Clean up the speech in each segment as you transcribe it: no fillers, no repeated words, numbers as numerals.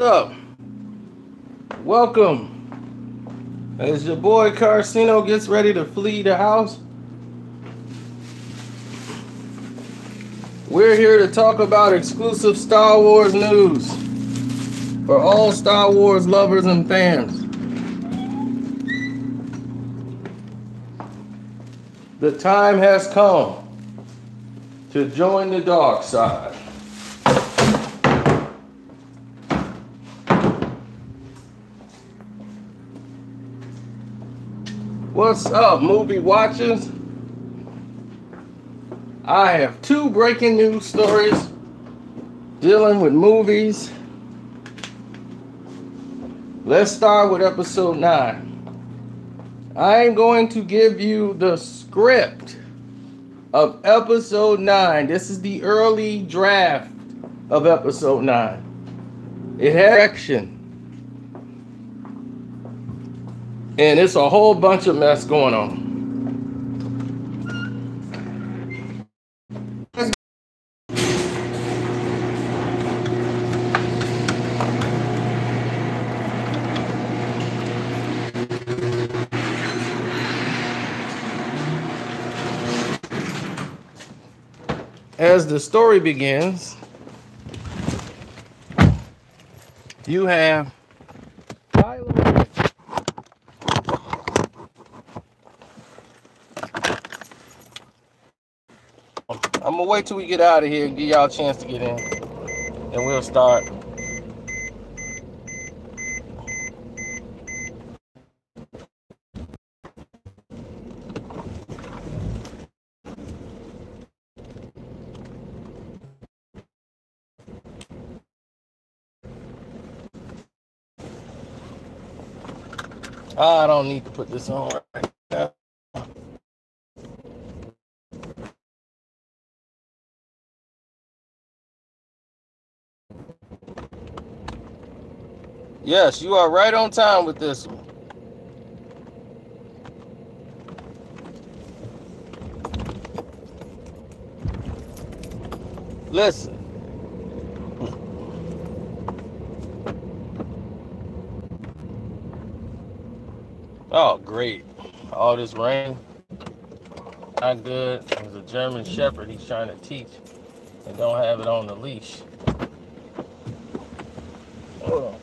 Up? Welcome. As your boy Carcino gets ready to flee the house, we're here to talk about exclusive Star Wars news for all Star Wars lovers and fans. The time has come to join the dark side. What's up, movie watchers? I have two breaking news stories dealing with movies. Let's start with episode 9. I am going to give you the script of episode 9. This is the early draft of episode 9. It has direction. And it's a whole bunch of mess going on. As the story begins, you have Kylo Ren. I'm gonna wait till we get out of here and give y'all a chance to get in, and we'll start. I don't need to put this on right now. Yes, you are right on time with this one. Listen. Oh, great. All this rain. Not good. There's a German Shepherd he's trying to teach and don't have it on the leash. Hold on.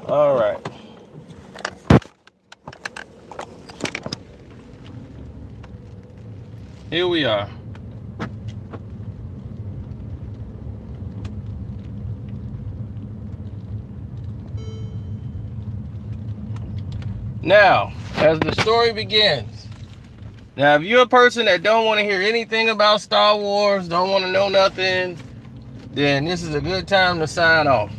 All right. Here we are. Now, as the story begins, now if you're a person that don't want to hear anything about Star Wars, don't want to know nothing, then this is a good time to sign off.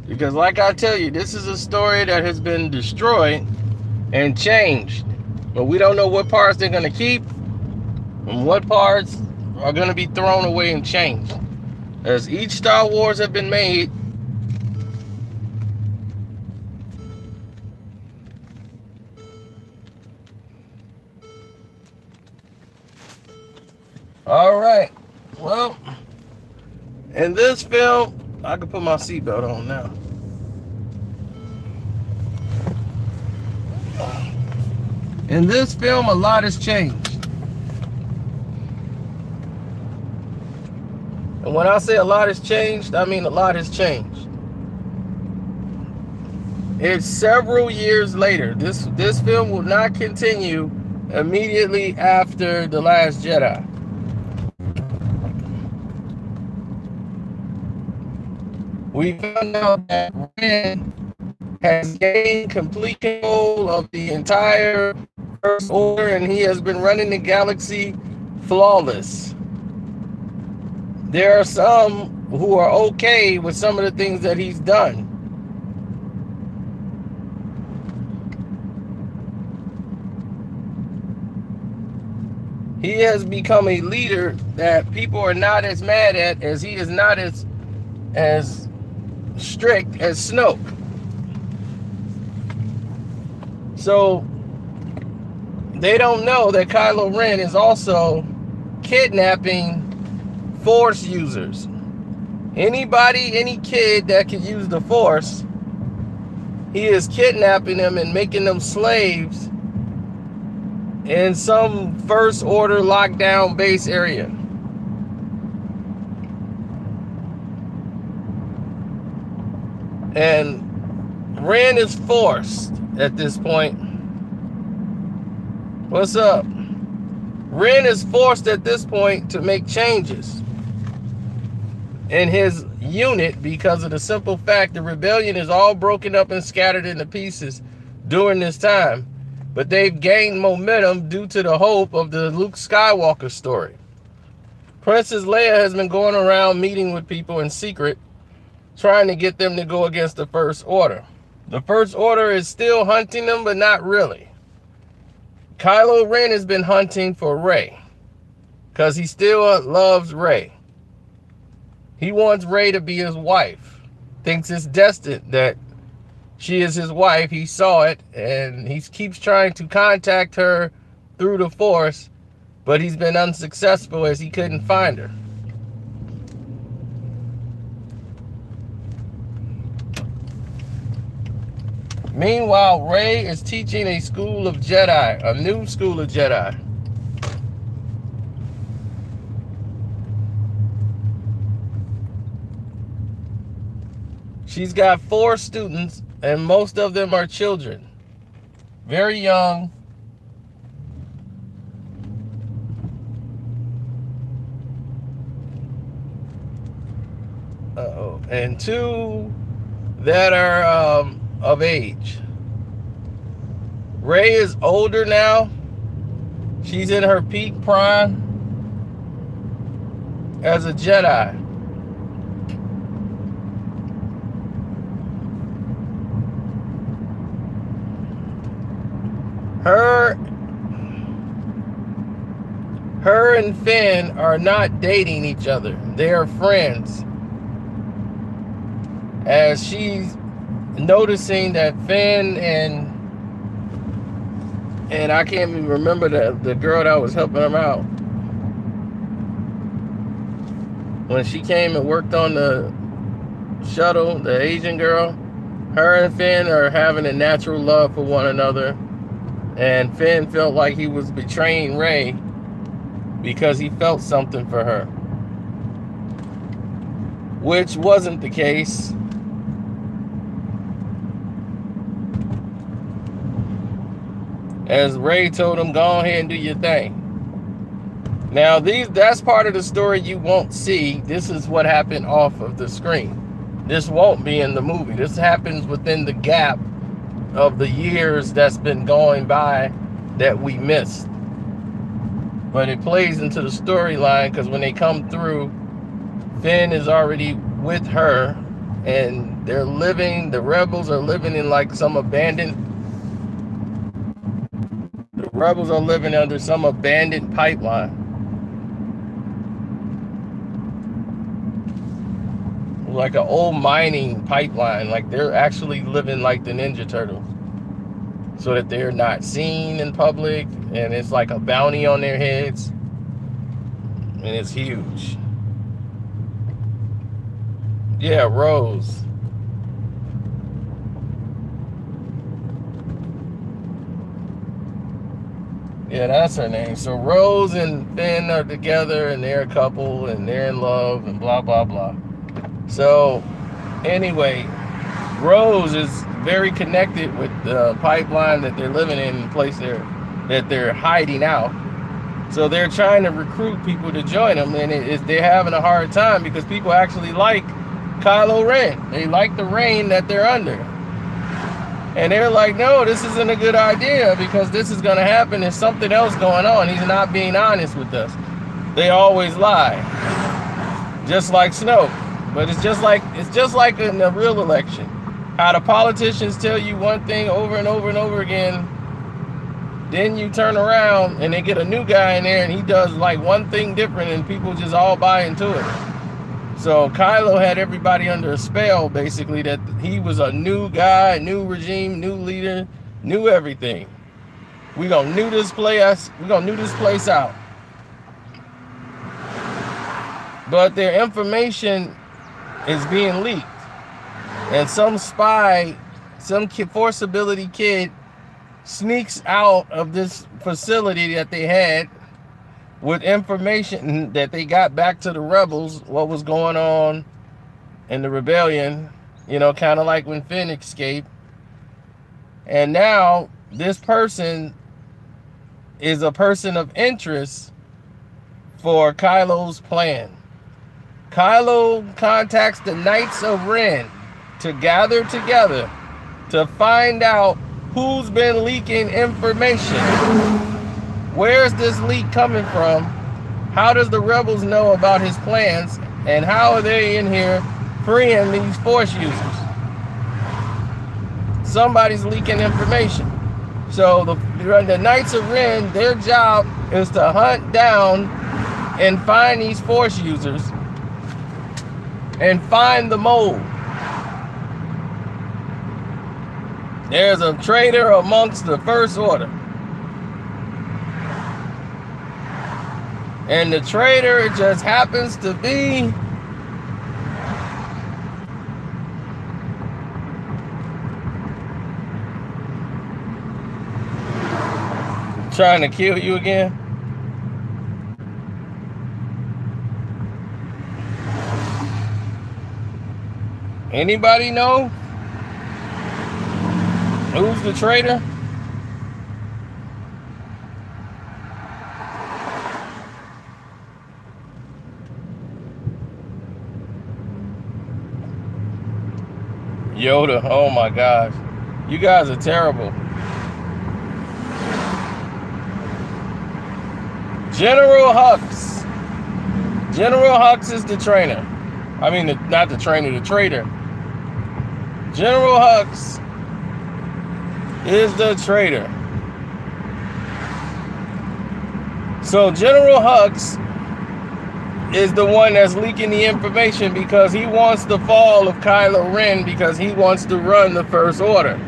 Because like I tell you, this is a story that has been destroyed and changed. But we don't know what parts they're going to keep and what parts are going to be thrown away and changed. As each Star Wars have been made, all right. Well, in this film, I can put my seatbelt on now. In this film, a lot has changed. And when I say a lot has changed, I mean a lot has changed. It's several years later. This film will not continue immediately after The Last Jedi. We found out that Ren has gained complete control of the entire First Order, and he has been running the galaxy flawless. There are some who are okay with some of the things that he's done. He has become a leader that people are not as mad at, as he is not as strict as Snoke. So they don't know that Kylo Ren is also kidnapping Force users. Anybody, any kid that can use the Force, he is kidnapping them and making them slaves in some First Order lockdown base area. And Ren is forced at this point. What's up? Ren is forced at this point to make changes in his unit because of the simple fact the rebellion is all broken up and scattered into pieces during this time. But they've gained momentum due to the hope of the Luke Skywalker story. Princess Leia has been going around meeting with people in secret, trying to get them to go against the First Order. The First Order is still hunting them, but not really. Kylo Ren has been hunting for Rey because he still loves Rey. He wants Rey to be his wife. Thinks it's destined that she is his wife. He saw it, and he keeps trying to contact her through the Force, but he's been unsuccessful as he couldn't find her. Meanwhile, Rey is teaching a school of Jedi, a new school of Jedi. She's got 4 students, and most of them are children. Very young. And 2 that are of age. Rey is older now. She's in her peak prime as a Jedi. Her and Finn are not dating each other. They are friends. As she's noticing that Finn and I can't even remember the girl that was helping him out. When she came and worked on the shuttle, the Asian girl, her and Finn are having a natural love for one another. And Finn felt like he was betraying Rey because he felt something for her, which wasn't the case. As Rey told him, go ahead and do your thing. Now, that's part of the story you won't see. This is what happened off of the screen. This won't be in the movie. This happens within the gap of the years that's been going by that we missed. But it plays into the storyline because when they come through, Finn is already with her, and they're living, the rebels are living in like some abandoned, the rebels are living under some abandoned pipeline. Like an old mining pipeline. Like they're actually living like the Ninja Turtles, so that they're not seen in public, and it's like a bounty on their heads, and it's huge. Yeah, Rose. Yeah, that's her name. So Rose and Finn are together, and they're a couple, and they're in love, and blah blah blah. So anyway, Rose is very connected with the pipeline that they're living in, the place that they're hiding out. So they're trying to recruit people to join them, and they're having a hard time because people actually like Kylo Ren. They like the reign that they're under. And they're like, no, this isn't a good idea because this is going to happen. There's something else going on. He's not being honest with us. They always lie, just like Snoke. But it's just like in the real election, how the politicians tell you one thing over and over and over again. Then you turn around and they get a new guy in there and he does like one thing different and people just all buy into it. So Kylo had everybody under a spell, basically, that he was a new guy, new regime, new leader, new everything. We're going to new this place out. But their information is being leaked. And some spy, some Force ability kid sneaks out of this facility that they had with information that they got back to the rebels, what was going on in the rebellion, you know, kind of like when Finn escaped. And now this person is a person of interest for Kylo's plan. Kylo contacts the Knights of Ren to gather together to find out who's been leaking information. Where's this leak coming from? How does the rebels know about his plans? And how are they in here freeing these Force users? Somebody's leaking information. So the Knights of Ren, their job is to hunt down and find these Force users and find the mole. There's a traitor amongst the First Order. And the traitor just happens to be trying to kill you again. Anybody know who's the traitor? Yoda, oh my gosh. You guys are terrible. General Hux. General Hux is the trainer. I mean, not the trainer, the traitor. General Hux is the traitor. So General Hux is the one that's leaking the information because he wants the fall of Kylo Ren because he wants to run the First Order.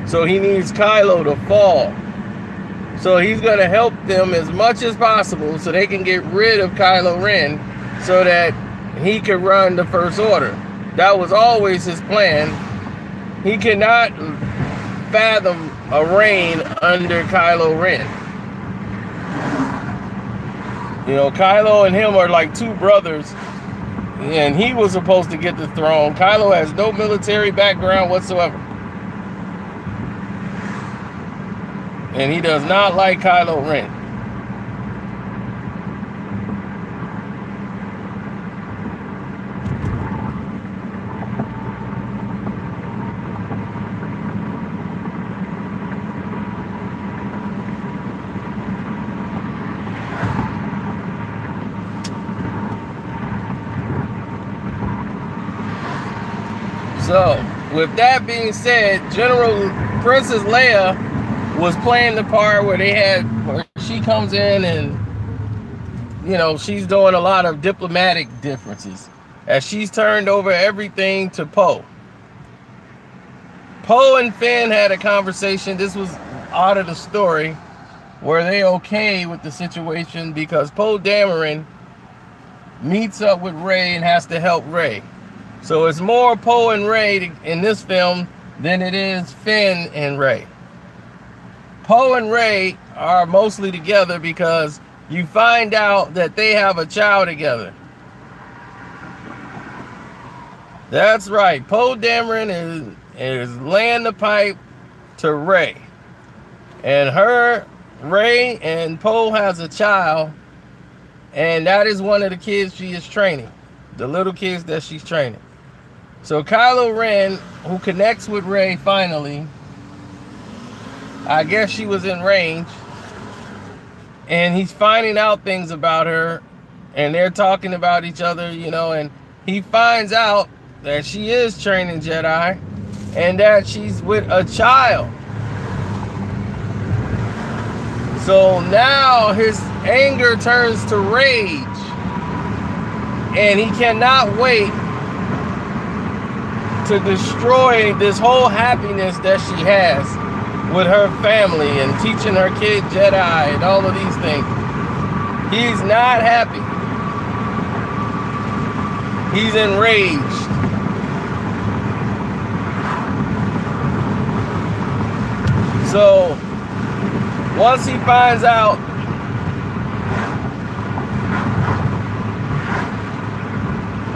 So he needs Kylo to fall. So he's going to help them as much as possible so they can get rid of Kylo Ren so that he can run the First Order. That was always his plan. He cannot fathom a reign under Kylo Ren. You know, Kylo and him are like two brothers, and he was supposed to get the throne. Kylo has no military background whatsoever. And he does not like Kylo Ren. So, with that being said, Princess Leia was playing the part where she comes in and, you know, she's doing a lot of diplomatic differences as she's turned over everything to Poe. Poe and Finn had a conversation. This was out of the story where they okay with the situation because Poe Dameron meets up with Rey and has to help Rey. So it's more Poe and Rey in this film than it is Finn and Rey. Poe and Rey are mostly together because you find out that they have a child together. That's right. Poe Dameron is laying the pipe to Rey. And Rey and Poe has a child, and that is one of the kids she is training. The little kids that she's training. So Kylo Ren, who connects with Rey finally, I guess she was in range, and he's finding out things about her, and they're talking about each other, you know, and he finds out that she is training Jedi and that she's with a child. So now his anger turns to rage, and he cannot wait to destroy this whole happiness that she has with her family and teaching her kid Jedi and all of these things. He's not happy. He's enraged. So once he finds out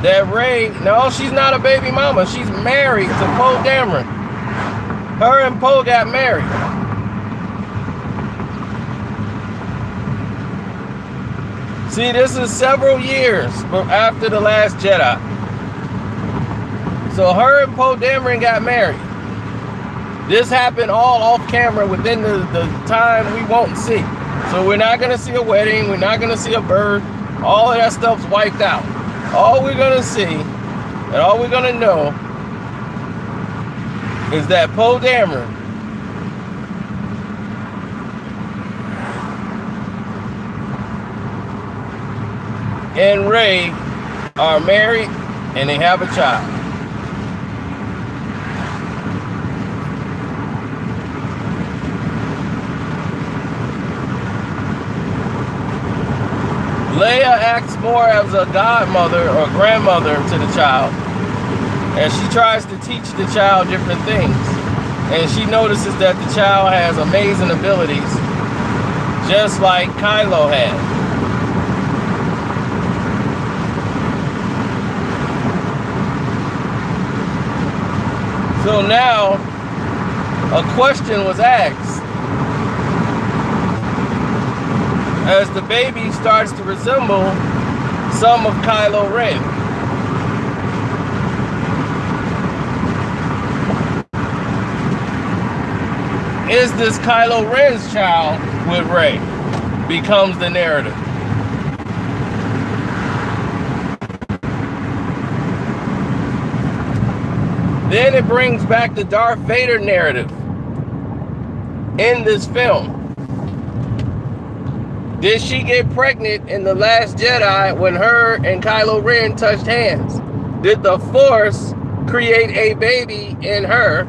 that Rey, no, she's not a baby mama. She's married to Poe Dameron. Her and Poe got married. See, this is several years after The Last Jedi. So her and Poe Dameron got married. This happened all off camera within the time we won't see. So we're not gonna see a wedding, we're not gonna see a birth. All of that stuff's wiped out. All we're gonna see and all we're gonna know is that Poe Dameron and Rey are married and they have a child. Leia acts more as a godmother or grandmother to the child, and she tries to teach the child different things, and she notices that the child has amazing abilities, just like Kylo had. So now a question was asked as the baby starts to resemble some of Kylo Ren. Is this Kylo Ren's child with Rey? Becomes the narrative. Then it brings back the Darth Vader narrative in this film. Did she get pregnant in The Last Jedi when her and Kylo Ren touched hands? Did the Force create a baby in her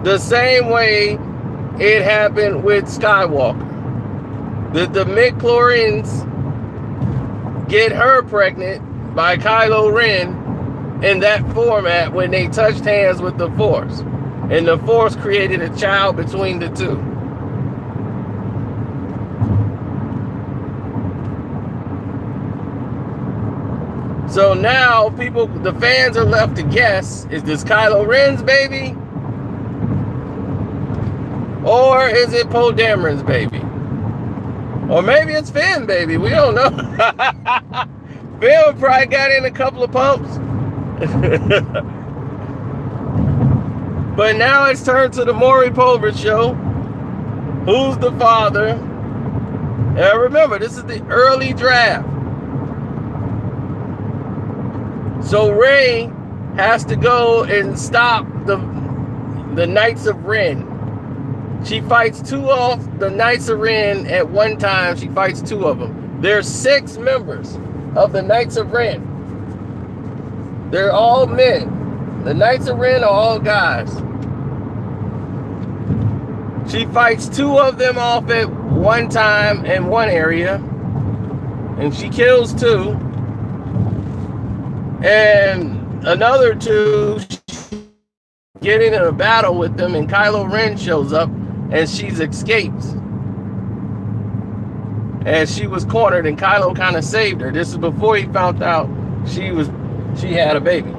the same way it happened with Skywalker? Did the midichlorians get her pregnant by Kylo Ren in that format when they touched hands with the Force? And the Force created a child between the two. So now the fans are left to guess, is this Kylo Ren's baby? Or is it Poe Dameron's baby? Or maybe it's Finn, baby. We don't know. Finn probably got in a couple of pumps. But now it's turned to the Maury Povich show. Who's the father? And remember, this is the early draft. So Rey has to go and stop the Knights of Ren. She fights two of the Knights of Ren at one time. She fights two of them. There's 6 members of the Knights of Ren. They're all men. The Knights of Ren are all guys. She fights 2 of them off at one time in one area. And she kills 2. And another 2 get in a battle with them, and Kylo Ren shows up, and she's escaped. And she was cornered, and Kylo kind of saved her. This is before he found out she had a baby.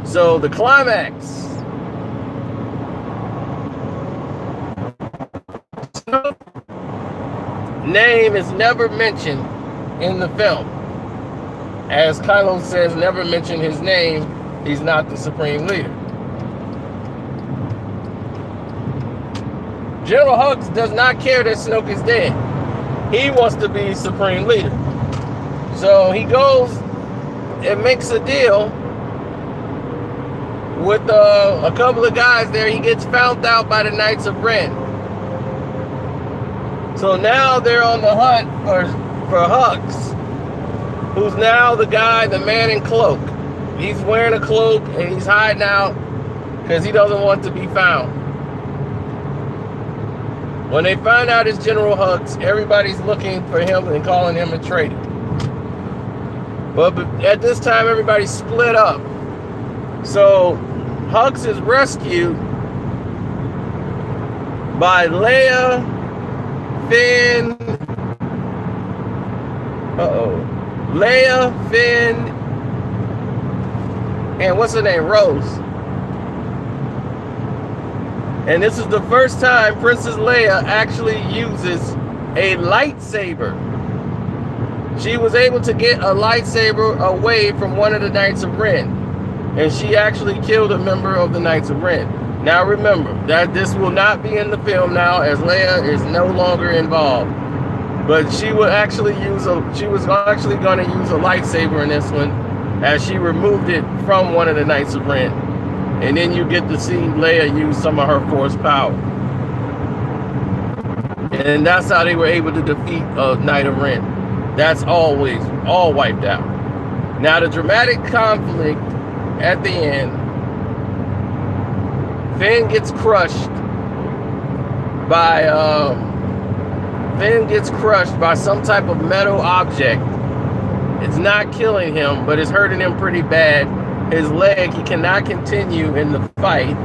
So the climax name is never mentioned in the film. As Kylo says, never mention his name. He's not the supreme leader. General Hux does not care that Snoke is dead. He wants to be supreme leader. So he goes and makes a deal with a couple of guys there. He gets found out by the Knights of Ren. So now they're on the hunt for Hux, who's now the guy, the man in cloak. He's wearing a cloak and he's hiding out because he doesn't want to be found. When they find out it's General Hux, everybody's looking for him and calling him a traitor. But at this time, everybody's split up. So Hux is rescued by Leia, Finn, Leia, Finn, and what's her name? Rose. And this is the first time Princess Leia actually uses a lightsaber. She was able to get a lightsaber away from one of the Knights of Ren. And she actually killed a member of the Knights of Ren. Now remember, that this will not be in the film now, as Leia is no longer involved. But she was actually going to use a lightsaber in this one, as she removed it from one of the Knights of Ren. And then you get to see Leia use some of her Force power. And that's how they were able to defeat Knight of Ren. That's all wiped out. Now the dramatic conflict at the end, Finn gets crushed by some type of metal object. It's not killing him, but it's hurting him pretty bad. His leg, he cannot continue in the fight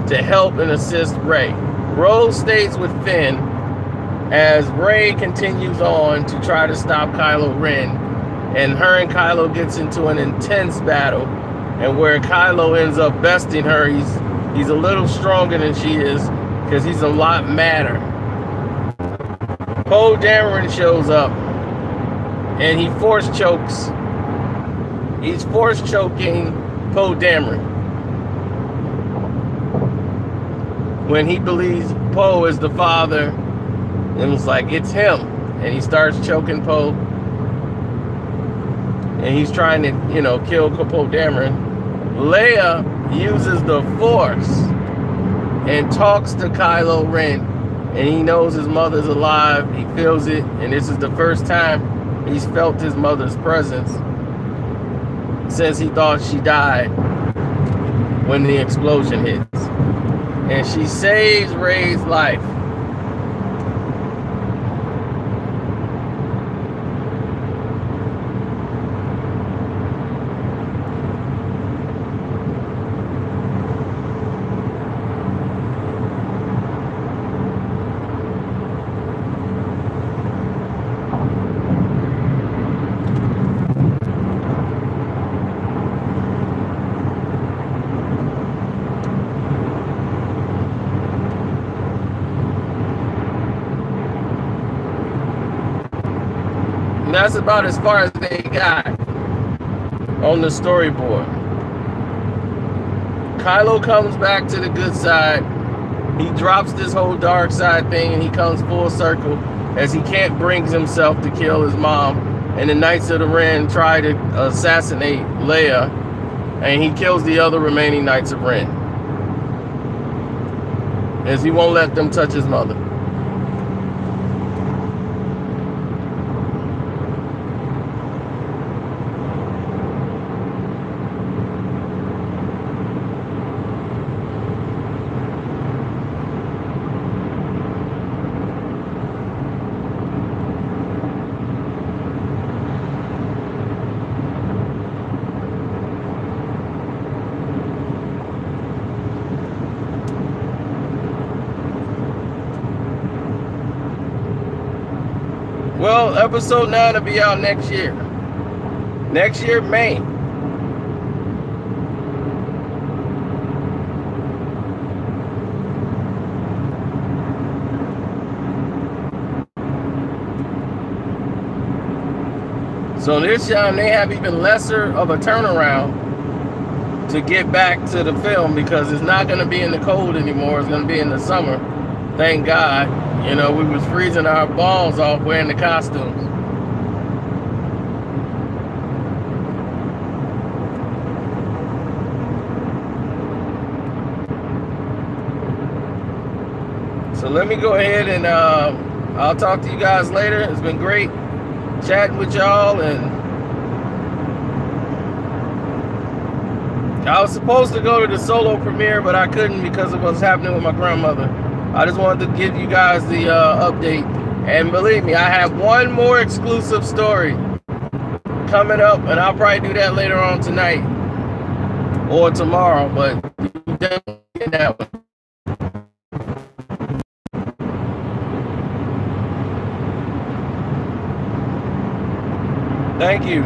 to help and assist Rey. Rose stays with Finn as Rey continues on to try to stop Kylo Ren. And her and Kylo gets into an intense battle, and where Kylo ends up besting her. He's a little stronger than she is because he's a lot madder. Poe Dameron shows up and he force chokes. He's force choking Poe Dameron when he believes Poe is the father, and it's like, it's him. And he starts choking Poe. And he's trying to, kill Poe Dameron. Leia uses the Force and talks to Kylo Ren. And he knows his mother's alive. He feels it. And this is the first time he's felt his mother's presence since he thought she died when the explosion hits. And she saves Rey's life. That's about as far as they got on the storyboard. Kylo comes back to the good side. He drops this whole dark side thing and he comes full circle as he can't bring himself to kill his mom. And the Knights of the Ren try to assassinate Leia, and he kills the other remaining Knights of Ren, as he won't let them touch his mother. Well, episode 9 will be out next year. Next year, May. So this time they have even lesser of a turnaround to get back to the film, because it's not going to be in the cold anymore. It's going to be in the summer. Thank God. You know, we was freezing our balls off wearing the costumes. So let me go ahead and I'll talk to you guys later. It's been great chatting with y'all, and I was supposed to go to the solo premiere, but I couldn't because of what's happening with my grandmother. I just wanted to give you guys the update. And believe me, I have one more exclusive story coming up, and I'll probably do that later on tonight or tomorrow, but you definitely get that one. Thank you.